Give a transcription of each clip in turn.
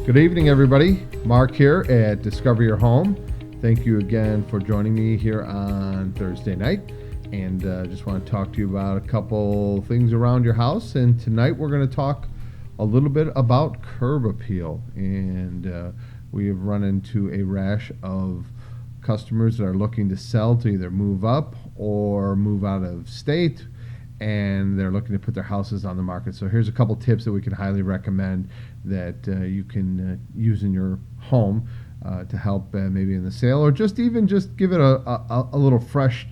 Good evening, everybody. Mark here at Discover Your Home. Thank you again for joining me here on Thursday night. And just want to talk to you about a couple things around your house. And tonight we're going to talk a little bit about curb appeal. And we have run into a rash of customers that are looking to sell, to either move up or move out of state, and they're looking to put their houses on the market. So here's a couple tips that we can highly recommend that you can use in your home to help maybe in the sale, or just give it a little fresh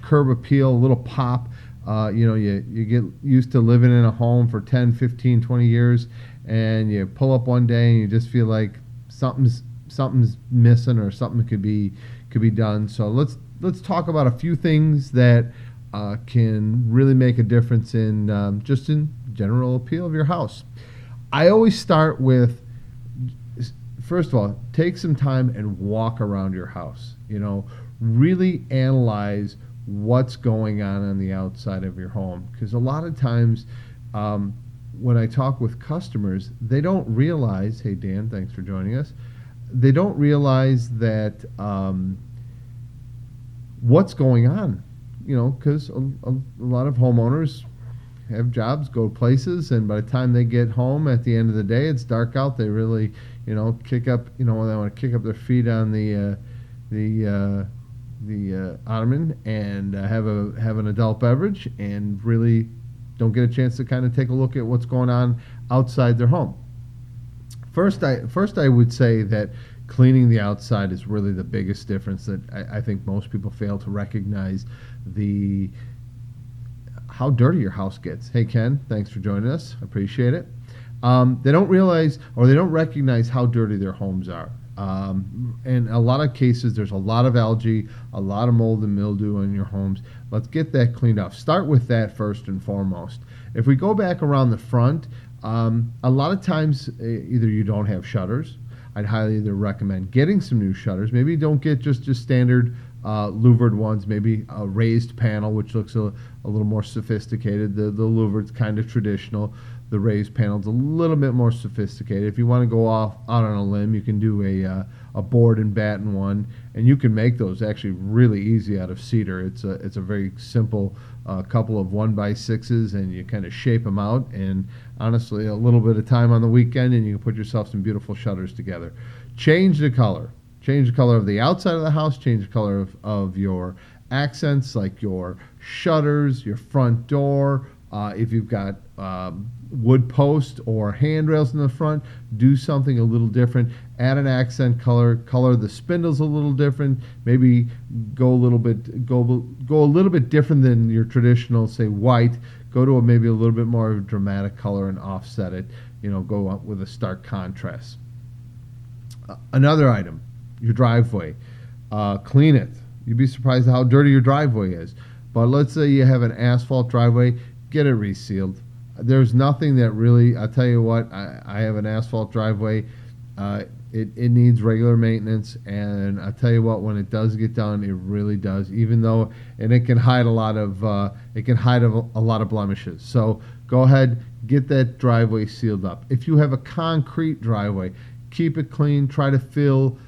curb appeal, a little pop. You get used to living in a home for 10, 15, 20 years, and you pull up one day and you just feel like something's missing, or something could be done. So let's talk about a few things that can really make a difference in just in general appeal of your house. I always start with, first of all, take some time and walk around your house. Really analyze what's going on the outside of your home, because a lot of times when I talk with customers, they don't realize, hey Dan, thanks for joining us, they don't realize that what's going on, because a lot of homeowners have jobs, go places, and by the time they get home at the end of the day, it's dark out. They really, kick up, they want to kick up their feet on the ottoman and have an adult beverage, and really don't get a chance to kind of take a look at what's going on outside their home. First, I would say that cleaning the outside is really the biggest difference that I think most people fail to recognize how dirty your house gets. Hey Ken, thanks for joining us. I appreciate it. They don't realize, or they don't recognize how dirty their homes are. In a lot of cases, there's a lot of algae, a lot of mold and mildew in your homes. Let's get that cleaned up. Start with that first and foremost. If we go back around the front, a lot of times either you don't have shutters. I'd highly either recommend getting some new shutters. Maybe don't get just standard louvered ones, maybe a raised panel, which looks a little more sophisticated. The louvered's kind of traditional. The raised panel's a little bit more sophisticated. If you want to go out on a limb, you can do a board and batten one, and you can make those actually really easy out of cedar. It's a very simple couple of 1x6s, and you kind of shape them out, and honestly, a little bit of time on the weekend, and you can put yourself some beautiful shutters together. Change the color of the outside of the house. Change the color of your accents, like your shutters, your front door. If you've got wood posts or handrails in the front, do something a little different. Add an accent color the spindles a little different. Maybe go a little bit different than your traditional, say, white. Go to maybe a little bit more of a dramatic color and offset it. Go up with a stark contrast. Another item, your driveway. Clean it. You'd be surprised how dirty your driveway is. But let's say you have an asphalt driveway, get it resealed. There's nothing that really, I'll tell you what, I have an asphalt driveway. It needs regular maintenance, and I'll tell you what, when it does get done, it really does. And it can hide a lot of blemishes. So go ahead, get that driveway sealed up. If you have a concrete driveway, keep it clean. Try to fill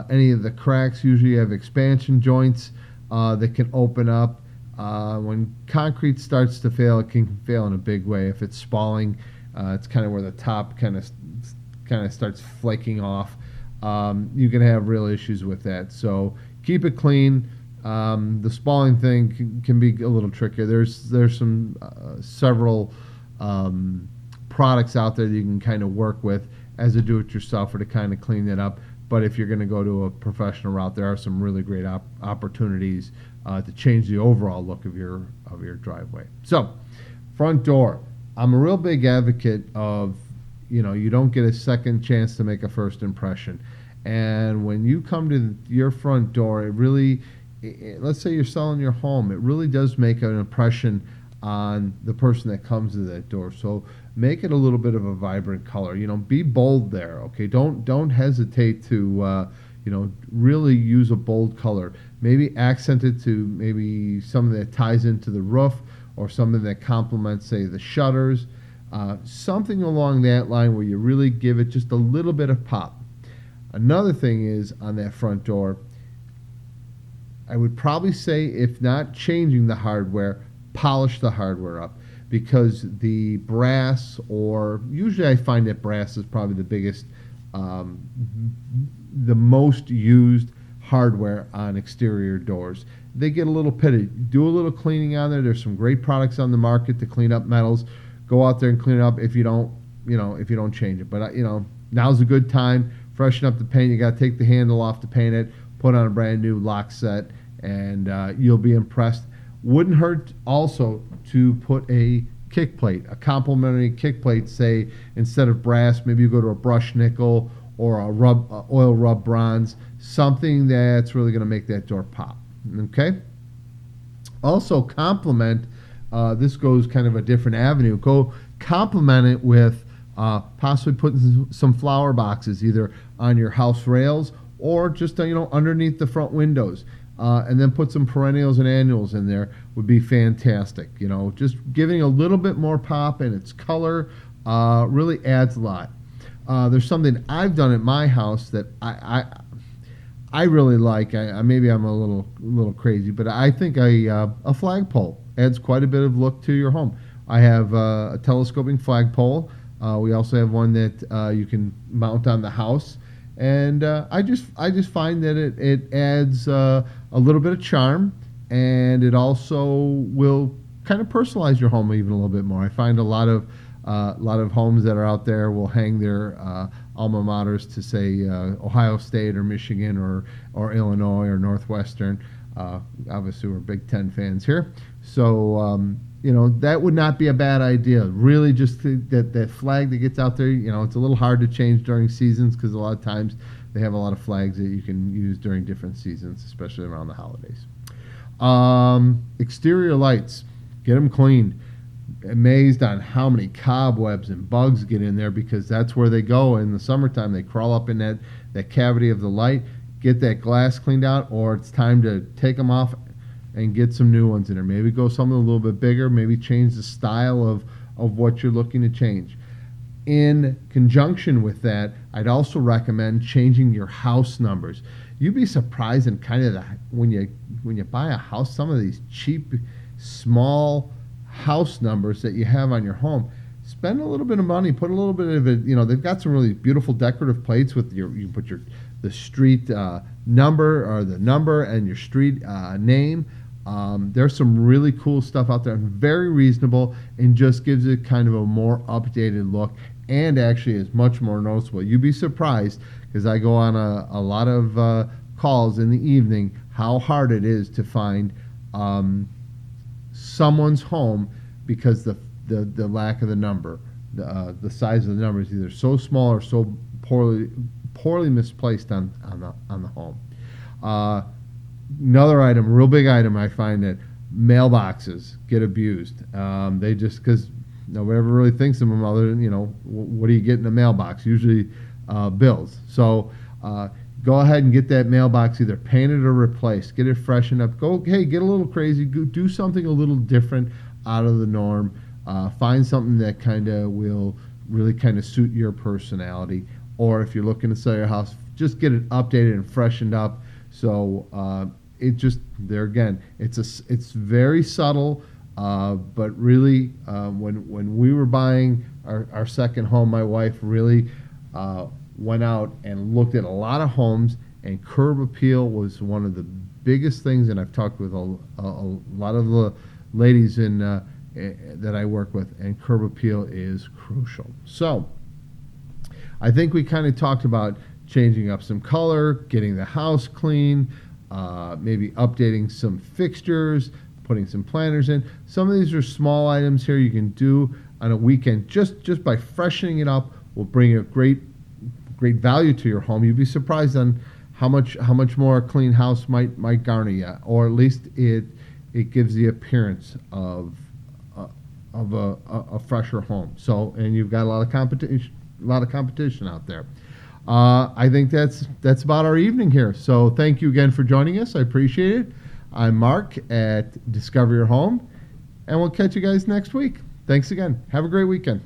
any of the cracks. Usually you have expansion joints that can open up. When concrete starts to fail, it can fail in a big way. If it's spalling, it's kind of where the top kind of starts flaking off. You can have real issues with that. So keep it clean. The spalling thing can be a little trickier. There's some several products out there that you can kind of work with as a do-it-yourselfer to kind of clean that up. But if you're going to go to a professional route, there are some really great opportunities to change the overall look of your driveway. So, front door. I'm a real big advocate of, you don't get a second chance to make a first impression. And when you come to your front door, it really, let's say you're selling your home, it really does make an impression on the person that comes to that door. So make it a little bit of a vibrant color. Be bold there. Okay, don't hesitate to really use a bold color. Maybe accent it to maybe something that ties into the roof, or something that complements, say, the shutters. Something along that line where you really give it just a little bit of pop. Another thing is on that front door, I would probably say, if not changing the hardware, polish the hardware up, because the brass, or usually I find that brass is probably the biggest, the most used hardware on exterior doors. They get a little pitty. Do a little cleaning on there. There's some great products on the market to clean up metals. Go out there and clean it up if you don't, if you don't change it. But now's a good time. Freshen up the paint. You got to take the handle off to paint it. Put on a brand new lock set, and you'll be impressed. Wouldn't hurt also to put a kick plate, a complementary kick plate. Say instead of brass, maybe you go to a brushed nickel or a oil rub bronze. Something that's really going to make that door pop. Okay. Also complement. This goes kind of a different avenue. Go complement it with possibly putting some flower boxes either on your house rails or just underneath the front windows, and then put some perennials and annuals in there would be fantastic. Just giving a little bit more pop and its color really adds a lot. There's something I've done at my house that I really like. Maybe I'm a little crazy, but I think a flagpole adds quite a bit of look to your home. I have a telescoping flagpole. We also have one that you can mount on the house, and I just find that it adds a little bit of charm, and it also will kind of personalize your home even a little bit more. I find a lot of homes that are out there will hang their alma maters to say Ohio State or Michigan or Illinois or Northwestern. Obviously, we're Big Ten fans here, so that would not be a bad idea. Really, just that flag that gets out there. It's a little hard to change during seasons because a lot of times they have a lot of flags that you can use during different seasons, especially around the holidays. Exterior lights, get them cleaned. Amazed on how many cobwebs and bugs get in there, because that's where they go in the summertime. They crawl up in that cavity of the light. Get that glass cleaned out, or it's time to take them off and get some new ones in there. Maybe go something a little bit bigger, maybe change the style of what you're looking to change. In conjunction with that, I'd also recommend changing your house numbers. You'd be surprised in kind of when you buy a house, some of these cheap, small house numbers that you have on your home. Spend a little bit of money, put a little bit of it. They've got some really beautiful decorative plates with you put the street number, or the number and your street name. There's some really cool stuff out there, and very reasonable, and just gives it kind of a more updated look, and actually is much more noticeable. You'd be surprised, because I go on a lot of calls in the evening, how hard it is to find someone's home because the lack of the number, the size of the number is either so small or so poorly misplaced on the home. Another item, real big item, I find that mailboxes get abused. They just, because nobody ever really thinks of them other than, what do you get in a mailbox? Usually bills. So go ahead and get that mailbox either painted or replaced. Get it freshened up. Get a little crazy. Do something a little different out of the norm. Find something that kind of will really kind of suit your personality. Or if you're looking to sell your house, just get it updated and freshened up. So it just, there again, it's very subtle, but really when we were buying our second home, my wife really went out and looked at a lot of homes, and curb appeal was one of the biggest things. And I've talked with a lot of the ladies that I work with, and curb appeal is crucial. So I think we kind of talked about changing up some color, getting the house clean, maybe updating some fixtures, putting some planters in. Some of these are small items here you can do on a weekend. Just by freshening it up will bring a great value to your home. You'd be surprised on how much more a clean house might garner you, or at least it gives the appearance of a fresher home. So, and you've got a lot of competition out there. I think that's about our evening here. So thank you again for joining us. I appreciate it. I'm Mark at Discover Your Home, and we'll catch you guys next week. Thanks again. Have a great weekend.